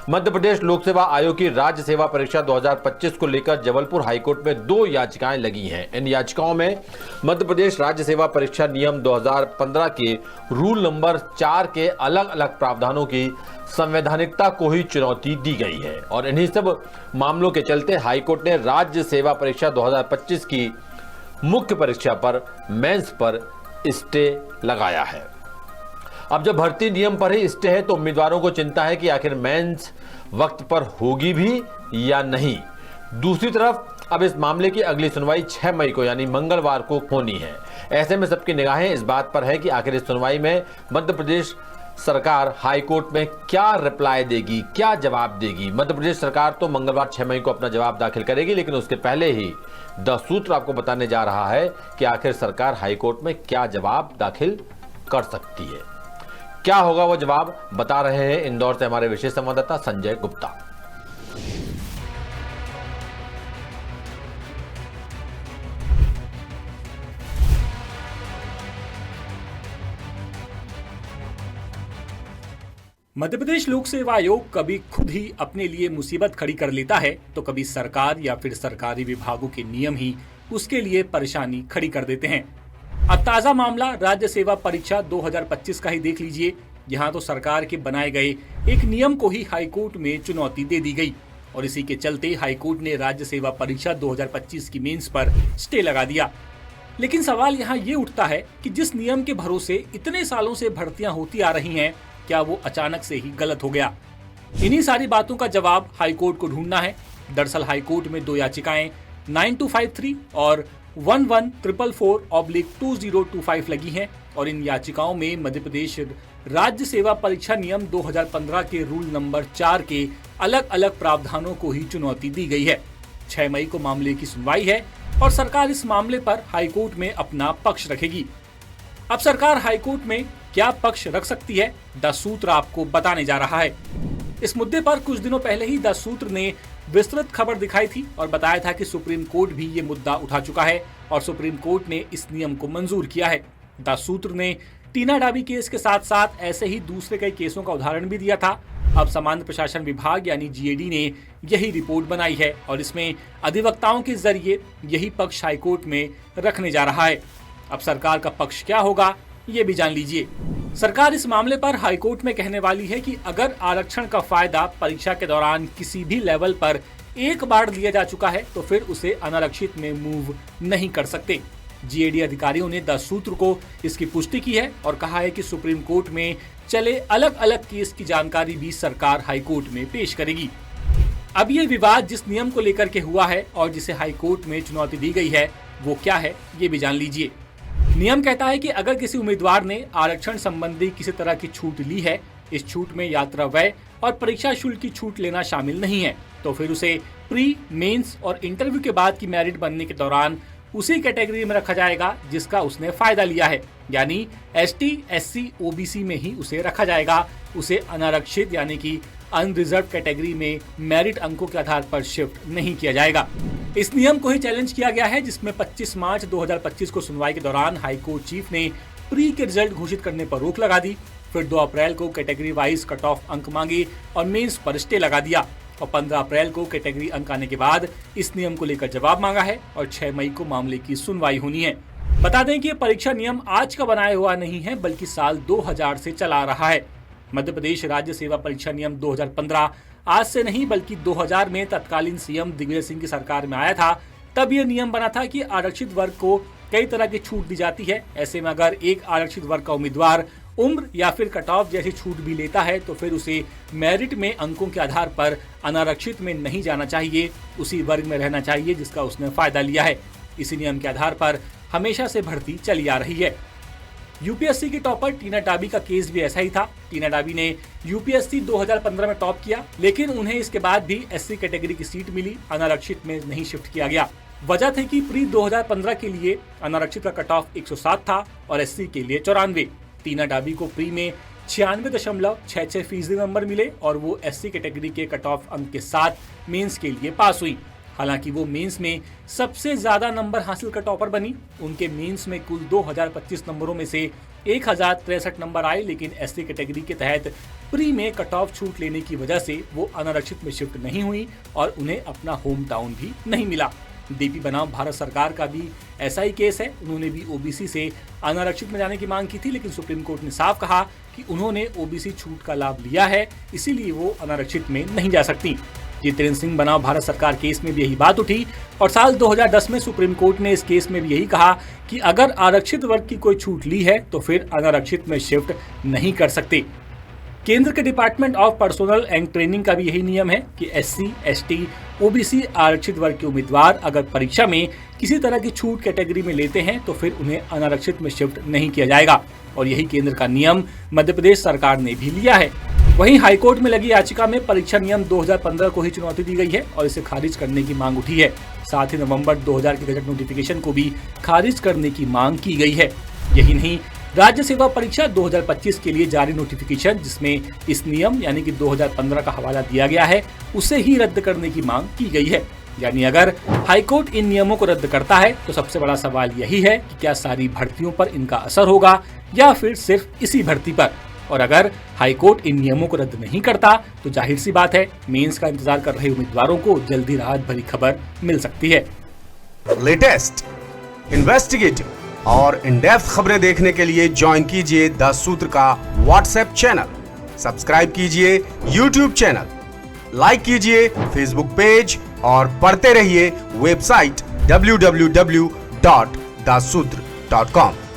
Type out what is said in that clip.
मध्य प्रदेश लोक सेवा आयोग की राज्य सेवा परीक्षा 2025 को लेकर जबलपुर हाईकोर्ट में 2 याचिकाएं लगी हैं। इन याचिकाओं में मध्य प्रदेश राज्य सेवा परीक्षा नियम 2015 के रूल नंबर 4 के अलग अलग प्रावधानों की संवैधानिकता को ही चुनौती दी गई है और इन्हीं सब मामलों के चलते हाईकोर्ट ने राज्य सेवा परीक्षा 2025 की मुख्य परीक्षा पर मेंस पर स्टे लगाया है। अब जब भर्ती नियम पर ही स्टे है तो उम्मीदवारों को चिंता है कि आखिर मेंस वक्त पर होगी भी या नहीं। दूसरी तरफ अब इस मामले की अगली सुनवाई 6 मई को यानी मंगलवार को होनी है। ऐसे में सबकी निगाहें इस बात पर है कि आखिर इस सुनवाई में मध्य प्रदेश सरकार हाईकोर्ट में क्या रिप्लाई देगी, क्या जवाब देगी। मध्य प्रदेश सरकार तो मंगलवार 6 मई को अपना जवाब दाखिल करेगी, लेकिन उसके पहले ही द सूत्र आपको बताने जा रहा है कि आखिर सरकार हाईकोर्ट में क्या जवाब दाखिल कर सकती है। क्या होगा वो जवाब, बता रहे हैं इंदौर से हमारे विशेष संवाददाता संजय गुप्ता। मध्य प्रदेश लोक सेवा आयोग कभी खुद ही अपने लिए मुसीबत खड़ी कर लेता है तो कभी सरकार या फिर सरकारी विभागों के नियम ही उसके लिए परेशानी खड़ी कर देते हैं। अब ताजा मामला राज्य सेवा परीक्षा 2025 का ही देख लीजिए। यहाँ तो सरकार के बनाए गए एक नियम को ही हाईकोर्ट में चुनौती दे दी गई और इसी के चलते हाईकोर्ट ने राज्य सेवा परीक्षा 2025 की मेंस पर स्टे लगा दिया। लेकिन सवाल यहाँ ये उठता है कि जिस नियम के भरोसे इतने सालों से भर्तियां होती आ रही हैं, क्या वो अचानक से ही गलत हो गया? इन्हीं सारी बातों का जवाब हाईकोर्ट को ढूंढना है। दरअसल हाईकोर्ट में 2 याचिकाएं 9253 और 11444/2025 लगी हैं और इन याचिकाओं में मध्य प्रदेश राज्य सेवा परीक्षा नियम 2015 के रूल नंबर 4 के अलग अलग प्रावधानों को ही चुनौती दी गई है। 6 मई को मामले की सुनवाई है और सरकार इस मामले पर हाईकोर्ट में अपना पक्ष रखेगी। अब सरकार हाईकोर्ट में क्या पक्ष रख सकती है, द सूत्र आपको बताने जा रहा है। इस मुद्दे पर कुछ दिनों पहले ही द सूत्र ने विस्तृत खबर दिखाई थी और बताया था कि सुप्रीम कोर्ट भी ये मुद्दा उठा चुका है और सुप्रीम कोर्ट ने इस नियम को मंजूर किया है। द सूत्र ने टीना डाबी केस के साथ साथ ऐसे ही दूसरे कई केसों का उदाहरण भी दिया था। अब सामान्य प्रशासन विभाग यानी जीएडी ने यही रिपोर्ट बनाई है और इसमें अधिवक्ताओं के जरिए यही पक्ष हाईकोर्ट में रखने जा रहा है। अब सरकार का पक्ष क्या होगा, ये भी जान लीजिए। सरकार इस मामले पर हाईकोर्ट में कहने वाली है कि अगर आरक्षण का फायदा परीक्षा के दौरान किसी भी लेवल पर एक बार लिया जा चुका है तो फिर उसे अनारक्षित में मूव नहीं कर सकते। जीएडी अधिकारियों ने द सूत्र को इसकी पुष्टि की है और कहा है कि सुप्रीम कोर्ट में चले अलग अलग केस की जानकारी भी सरकार हाईकोर्ट में पेश करेगी। अब ये विवाद जिस नियम को लेकर के हुआ है और जिसे हाईकोर्ट में चुनौती दी गई है वो क्या है, ये भी जान लीजिए। नियम कहता है कि अगर किसी उम्मीदवार ने आरक्षण संबंधी किसी तरह की छूट ली है, इस छूट में यात्रा व्यय और परीक्षा शुल्क की छूट लेना शामिल नहीं है, तो फिर उसे प्री, मेंस और इंटरव्यू के बाद की मेरिट बनने के दौरान उसी कैटेगरी में रखा जाएगा जिसका उसने फायदा लिया है, यानी एसटी, एससी, ओबीसी में ही उसे रखा जाएगा। उसे अनारक्षित यानी कि अनरिजर्व कैटेगरी में मेरिट अंकों के आधार पर शिफ्ट नहीं किया जाएगा। इस नियम को ही चैलेंज किया गया है, जिसमें 25 मार्च 2025 को सुनवाई के दौरान हाईकोर्ट चीफ ने प्री के रिजल्ट घोषित करने पर रोक लगा दी। फिर 2 अप्रैल को कैटेगरी वाइज कट ऑफ अंक मांगे और मेंस पर स्टे लगा दिया और 15 अप्रैल को कैटेगरी अंक आने के बाद इस नियम को लेकर जवाब मांगा है और 6 मई को मामले की सुनवाई होनी है। बता दें कि ये परीक्षा नियम आज का बनाया हुआ नहीं है बल्कि साल 2000 से चला आ रहा है। मध्य प्रदेश राज्य सेवा परीक्षा नियम 2015 आज से नहीं बल्कि 2000 में तत्कालीन सीएम दिग्विजय सिंह की सरकार में आया था। तब यह नियम बना था कि आरक्षित वर्ग को कई तरह की छूट दी जाती है। ऐसे में अगर एक आरक्षित वर्ग का उम्मीदवार उम्र या फिर कट ऑफ जैसी छूट भी लेता है तो फिर उसे मेरिट में अंकों के आधार पर अनारक्षित में नहीं जाना चाहिए, उसी वर्ग में रहना चाहिए जिसका उसने फायदा लिया है। इसी नियम के आधार पर हमेशा से भर्ती चली आ रही है। यूपीएससी की टॉपर टीना डाबी का केस भी ऐसा ही था। टीना डाबी ने यूपीएससी 2015 में टॉप किया, लेकिन उन्हें इसके बाद भी एससी कैटेगरी की सीट मिली, अनारक्षित में नहीं शिफ्ट किया गया। वजह थी कि प्री 2015 के लिए अनारक्षित का कट ऑफ 107 था और एससी के लिए 94। टीना डाबी को प्री में 96.66% नंबर मिले और वो एससी कैटेगरी के कट ऑफ अंक के साथ मेंस के लिए पास हुई। हालांकि वो मेंस में सबसे ज्यादा नंबर हासिल कर टॉपर बनी। उनके मेंस में कुल 2025 नंबरों में से 1063 नंबर आए, लेकिन एससी कैटेगरी के तहत प्री में कट ऑफ छूट लेने की वजह से वो अनारक्षित में शिफ्ट नहीं हुई और उन्हें अपना होम टाउन भी नहीं मिला। डीपी बनाम भारत सरकार का भी ऐसा ही केस है। उन्होंने भी ओबीसी से अनारक्षित में जाने की मांग की थी, लेकिन सुप्रीम कोर्ट ने साफ कहा कि उन्होंने ओबीसी छूट का लाभ लिया है, इसीलिए वो अनारक्षित में नहीं जा सकती। जितेंद्र सिंह बनाम भारत सरकार केस में भी यही बात उठी और साल 2010 में सुप्रीम कोर्ट ने इस केस में भी यही कहा कि अगर आरक्षित वर्ग की कोई छूट ली है तो फिर अनारक्षित में शिफ्ट नहीं कर सकते। केंद्र के department of personal and training का भी यही नियम है कि एससी, एसटी, ओबीसी आरक्षित वर्ग के उम्मीदवार अगर परीक्षा में किसी तरह की छूट कैटेगरी में लेते हैं तो फिर उन्हें अनारक्षित में शिफ्ट नहीं किया जाएगा और यही केंद्र का नियम मध्य प्रदेश सरकार ने भी लिया है। वहीं हाईकोर्ट में लगी याचिका में परीक्षा नियम 2015 को ही चुनौती दी गई है और इसे खारिज करने की मांग उठी है। साथ ही नवंबर 2000 के गजट नोटिफिकेशन को भी खारिज करने की मांग की गई है। यही नहीं, राज्य सेवा परीक्षा 2025 के लिए जारी नोटिफिकेशन जिसमें इस नियम यानी कि 2015 का हवाला दिया गया है, उसे ही रद्द करने की मांग की गई है। यानी अगर हाईकोर्ट इन नियमों को रद्द करता है तो सबसे बड़ा सवाल यही है कि क्या सारी भर्तियों पर इनका असर होगा या फिर सिर्फ इसी भर्ती पर। और अगर हाईकोर्ट इन नियमों को रद्द नहीं करता तो जाहिर सी बात है मेंस का इंतजार कर रहे उम्मीदवारों को जल्दी राहत भरी खबर मिल सकती है। लेटेस्ट, इन्वेस्टिगेटिव और इन डेप्थ खबरें देखने के लिए ज्वाइन कीजिए द सूत्र का व्हाट्सएप चैनल, सब्सक्राइब कीजिए यूट्यूब चैनल, लाइक कीजिए फेसबुक पेज और पढ़ते रहिए वेबसाइट www.dasudr.com।